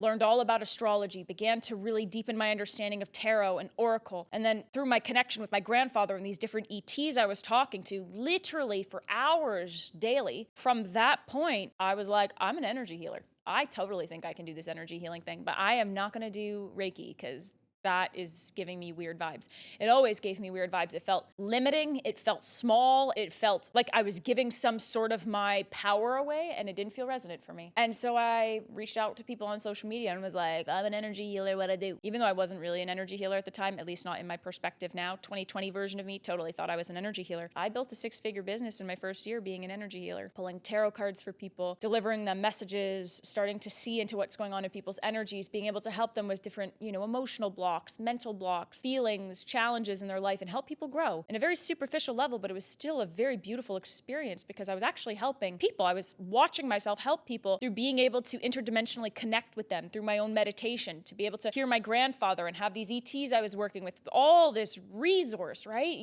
learned all about astrology, began to really deepen my understanding of tarot and oracle. And then through my connection with my grandfather and these different ETs I was talking to literally for hours daily, from that point, I was like, I'm an energy healer. I totally think I can do this energy healing thing, but I am not going to do Reiki because that is giving me weird vibes. It always gave me weird vibes. It felt limiting. It felt small. It felt like I was giving some sort of my power away, and it didn't feel resonant for me. And so I reached out to people on social media and was like, I'm an energy healer, what I do? Even though I wasn't really an energy healer at the time, at least not in my perspective now. 2020 version of me totally thought I was an energy healer. I built a 6-figure business in my first year being an energy healer, pulling tarot cards for people, delivering them messages, starting to see into what's going on in people's energies, being able to help them with different, emotional blocks, mental blocks, feelings, challenges in their life, and help people grow in a very superficial level, but it was still a very beautiful experience because I was actually helping people. I was watching myself help people through being able to interdimensionally connect with them through my own meditation, to be able to hear my grandfather and have these ETs I was working with, all this resource, right?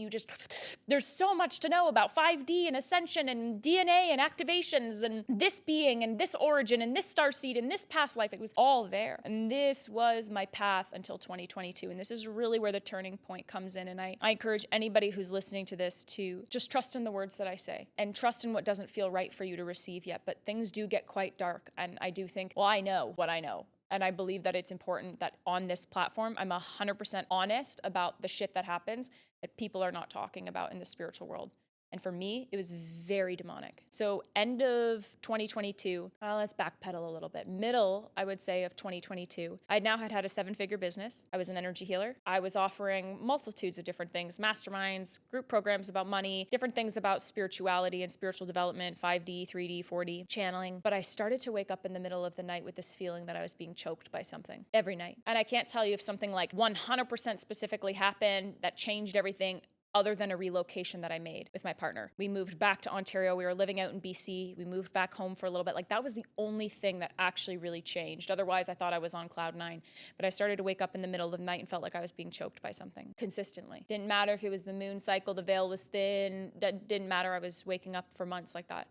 There's so much to know about 5D and ascension and DNA and activations and this being and this origin and this starseed and this past life. It was all there. And this was my path until 2022. And this is really where the turning point comes in. And I encourage anybody who's listening to this to just trust in the words that I say and trust in what doesn't feel right for you to receive yet. But things do get quite dark. And I do think, I know what I know. And I believe that it's important that on this platform, I'm 100% honest about the shit that happens that people are not talking about in the spiritual world. And for me, it was very demonic. So end of 2022, let's backpedal a little bit. Middle, I would say, of 2022, I now had a 7-figure business. I was an energy healer. I was offering multitudes of different things, masterminds, group programs about money, different things about spirituality and spiritual development, 5D, 3D, 4D, channeling. But I started to wake up in the middle of the night with this feeling that I was being choked by something every night. And I can't tell you if something like 100% specifically happened that changed everything, other than a relocation that I made with my partner. We moved back to Ontario. We were living out in BC. We moved back home for a little bit. Like, that was the only thing that actually really changed. Otherwise, I thought I was on cloud 9. But I started to wake up in the middle of the night and felt like I was being choked by something consistently. Didn't matter if it was the moon cycle, the veil was thin. That didn't matter. I was waking up for months like that.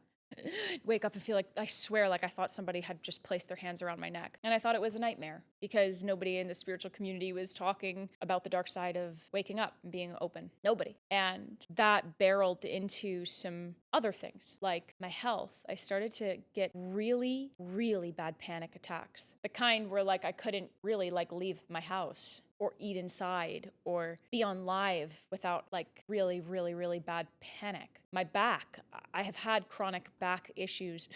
Wake up and feel like, I swear, like I thought somebody had just placed their hands around my neck. And I thought it was a nightmare because nobody in the spiritual community was talking about the dark side of waking up and being open. Nobody. And that barreled into some other things, like my health. I started to get really, really bad panic attacks. The kind where like I couldn't really like leave my house or eat inside or be on live without like really, really, really bad panic. My back, I have had chronic back issues.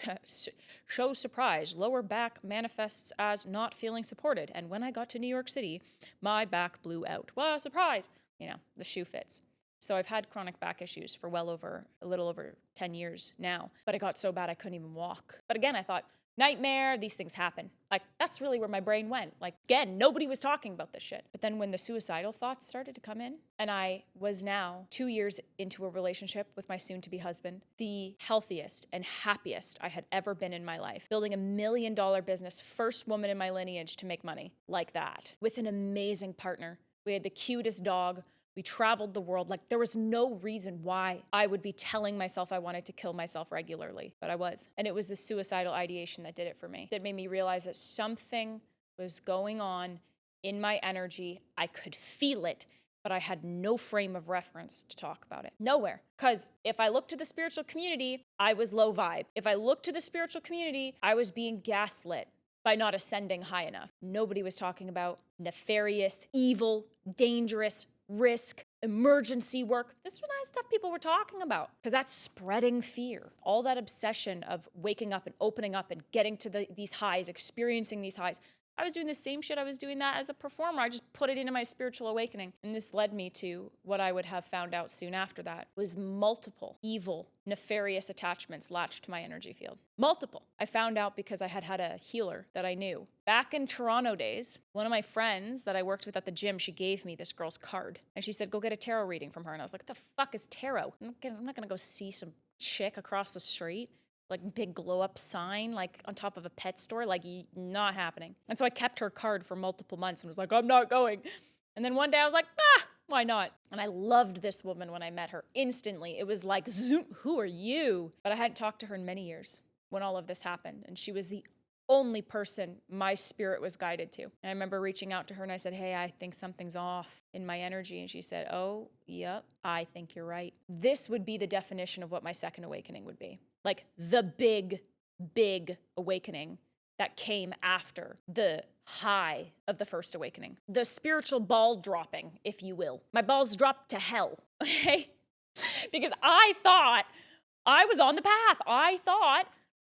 Show surprise, lower back manifests as not feeling supported. And when I got to New York City, my back blew out. Well, surprise, the shoe fits. So I've had chronic back issues for a little over 10 years now. But it got so bad I couldn't even walk. But again, I thought, nightmare, these things happen. Like, that's really where my brain went. Like, again, nobody was talking about this shit. But then when the suicidal thoughts started to come in, and I was now 2 years into a relationship with my soon-to-be husband, the healthiest and happiest I had ever been in my life, building $1 million business, first woman in my lineage to make money like that, with an amazing partner. We had the cutest dog. We traveled the world. Like, there was no reason why I would be telling myself I wanted to kill myself regularly, but I was. And it was the suicidal ideation that did it for me. That made me realize that something was going on in my energy. I could feel it, but I had no frame of reference to talk about it. Nowhere. Because if I looked to the spiritual community, I was low vibe. If I looked to the spiritual community, I was being gaslit by not ascending high enough. Nobody was talking about nefarious, evil, dangerous, risk, emergency work. This was not stuff people were talking about because that's spreading fear. All that obsession of waking up and opening up and getting to these highs, experiencing these highs. I was doing the same shit I was doing that as a performer. I just put it into my spiritual awakening. And this led me to what I would have found out soon after that was multiple evil, nefarious attachments latched to my energy field. Multiple. I found out because I had a healer that I knew. Back in Toronto days, one of my friends that I worked with at the gym, she gave me this girl's card. And she said, go get a tarot reading from her. And I was like, what the fuck is tarot? I'm not going to go see some chick across the street. Like big glow up sign, like on top of a pet store, like not happening. And so I kept her card for multiple months and was like, I'm not going. And then one day I was like, why not? And I loved this woman when I met her instantly. It was like, zoom, who are you? But I hadn't talked to her in many years when all of this happened. And she was the only person my spirit was guided to. And I remember reaching out to her and I said, hey, I think something's off in my energy. And she said, oh, yep, I think you're right. This would be the definition of what my second awakening would be. Like the big awakening that came after the high of the first awakening. The spiritual ball dropping, if you will. My balls dropped to hell, okay? Because I thought I was on the path. I thought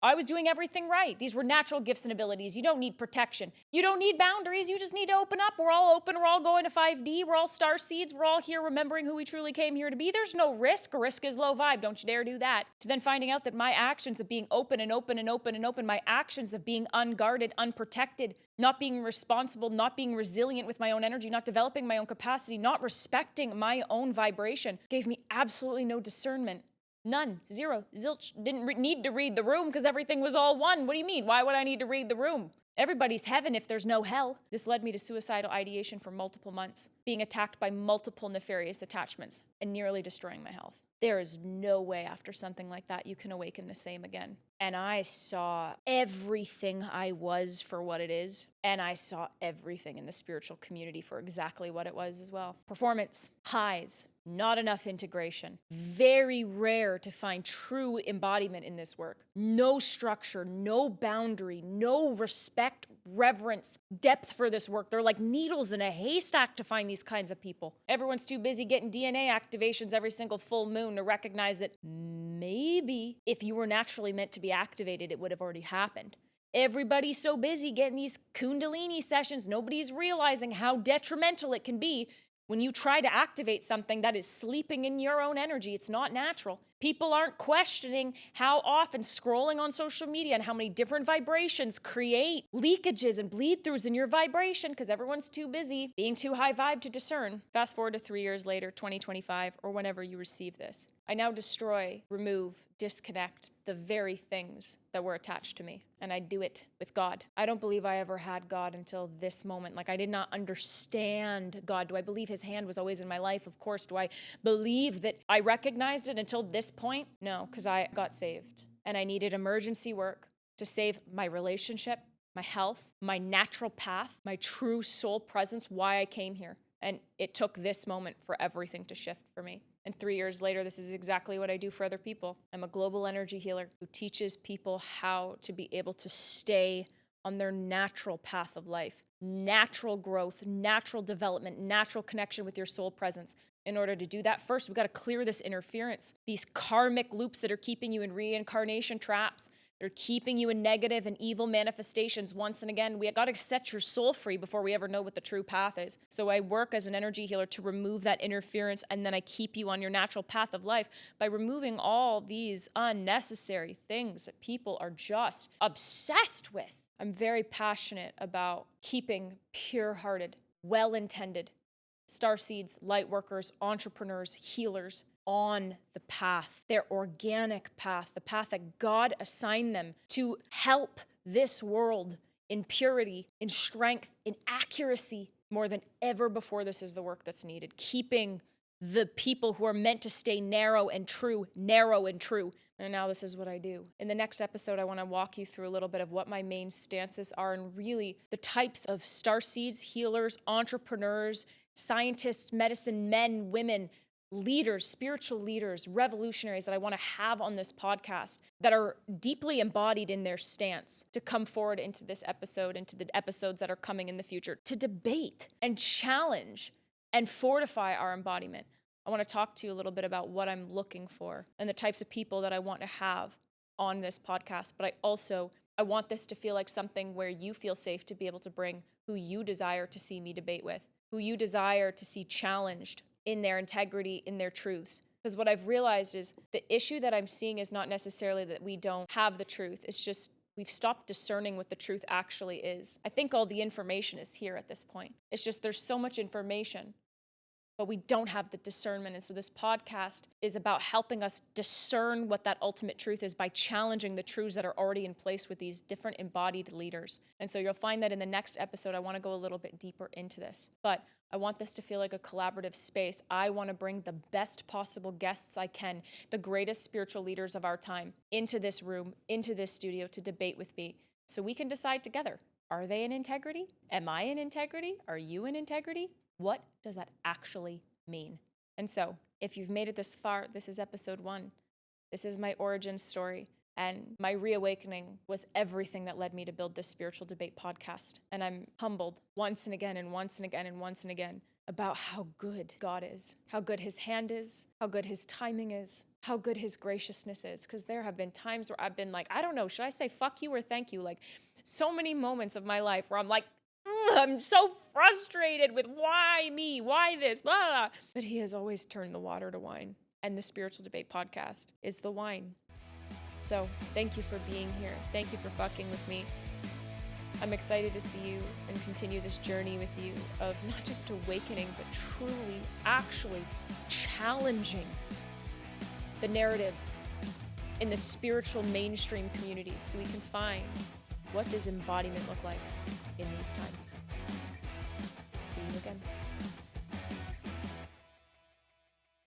I was doing everything right. These were natural gifts and abilities. You don't need protection. You don't need boundaries. You just need to open up. We're all open. We're all going to 5D. We're all star seeds. We're all here remembering who we truly came here to be. There's no risk. Risk is low vibe. Don't you dare do that. To then finding out that my actions of being open and open and open and open, my actions of being unguarded, unprotected, not being responsible, not being resilient with my own energy, not developing my own capacity, not respecting my own vibration, gave me absolutely no discernment. None. Zero. Zilch. Didn't need to read the room because everything was all one. What do you mean? Why would I need to read the room? Everybody's heaven if there's no hell. This led me to suicidal ideation for multiple months, being attacked by multiple nefarious attachments, and nearly destroying my health. There is no way after something like that you can awaken the same again. And I saw everything I was for what it is, and I saw everything in the spiritual community for exactly what it was as well. Performance, highs, not enough integration. Very rare to find true embodiment in this work. No structure, no boundary, no respect, reverence, depth for this work. They're like needles in a haystack to find these kinds of people. Everyone's too busy getting DNA activations every single full moon to recognize that maybe if you were naturally meant to be activated, it would have already happened. Everybody's so busy getting these Kundalini sessions, nobody's realizing how detrimental it can be when you try to activate something that is sleeping in your own energy. It's not natural. People aren't questioning how often scrolling on social media and how many different vibrations create leakages and bleed-throughs in your vibration because everyone's too busy being too high vibe to discern. Fast forward to 3 years later, 2025, or whenever you receive this. I now destroy, remove, disconnect the very things that were attached to me. And I do it with God. I don't believe I ever had God until this moment. Like, I did not understand God. Do I believe his hand was always in my life? Of course. Do I believe that I recognized it until this point? No, because I got saved. And I needed emergency work to save my relationship, my health, my natural path, my true soul presence, why I came here. And it took this moment for everything to shift for me. And 3 years later, this is exactly what I do for other people. I'm a global energy healer who teaches people how to be able to stay on their natural path of life, natural growth, natural development, natural connection with your soul presence. In order to do that, first, we've got to clear this interference, these karmic loops that are keeping you in reincarnation traps. They're keeping you in negative and evil manifestations once and again. We got to set your soul free before we ever know what the true path is. So I work as an energy healer to remove that interference, and then I keep you on your natural path of life by removing all these unnecessary things that people are just obsessed with. I'm very passionate about keeping pure-hearted, well-intended starseeds, light workers, entrepreneurs, healers on the path, their organic path, the path that God assigned them to help this world in purity, in strength, in accuracy. More than ever before, this is the work that's needed. Keeping the people who are meant to stay narrow and true. And now this is what I do. In the next episode, I want to walk you through a little bit of what my main stances are and really the types of starseeds, healers, entrepreneurs, scientists, medicine men, women, leaders, spiritual leaders, revolutionaries that I want to have on this podcast that are deeply embodied in their stance to come forward into this episode, into the episodes that are coming in the future, to debate and challenge and fortify our embodiment. I want to talk to you a little bit about what I'm looking for and the types of people that I want to have on this podcast. But I want this to feel like something where you feel safe to be able to bring who you desire to see me debate with, who you desire to see challenged in their integrity, in their truths. Because what I've realized is the issue that I'm seeing is not necessarily that we don't have the truth. It's just we've stopped discerning what the truth actually is. I think all the information is here at this point. It's just there's so much information, but we don't have the discernment. And so this podcast is about helping us discern what that ultimate truth is by challenging the truths that are already in place with these different embodied leaders. And so you'll find that in the next episode, I want to go a little bit deeper into this. But I want this to feel like a collaborative space. I want to bring the best possible guests I can, the greatest spiritual leaders of our time, into this room, into this studio to debate with me. so we can decide together. Are they in integrity? Am I in integrity? Are you in integrity? What does that actually mean? And so, if you've made it this far, this is episode 1. This is my origin story. And my reawakening was everything that led me to build this Spiritual Debate podcast. And I'm humbled once and again and once and again and once and again about how good God is, how good his hand is, how good his timing is, how good his graciousness is. Because there have been times where I've been like, I don't know, should I say fuck you or thank you? Like so many moments of my life where I'm like, I'm so frustrated with why me, why this, blah, blah, blah. But he has always turned the water to wine. And the Spiritual Debate podcast is the wine. So thank you for being here. Thank you for fucking with me. I'm excited to see you and continue this journey with you of not just awakening, but truly, actually challenging the narratives in the spiritual mainstream community so we can find what does embodiment look like in these times. See you again.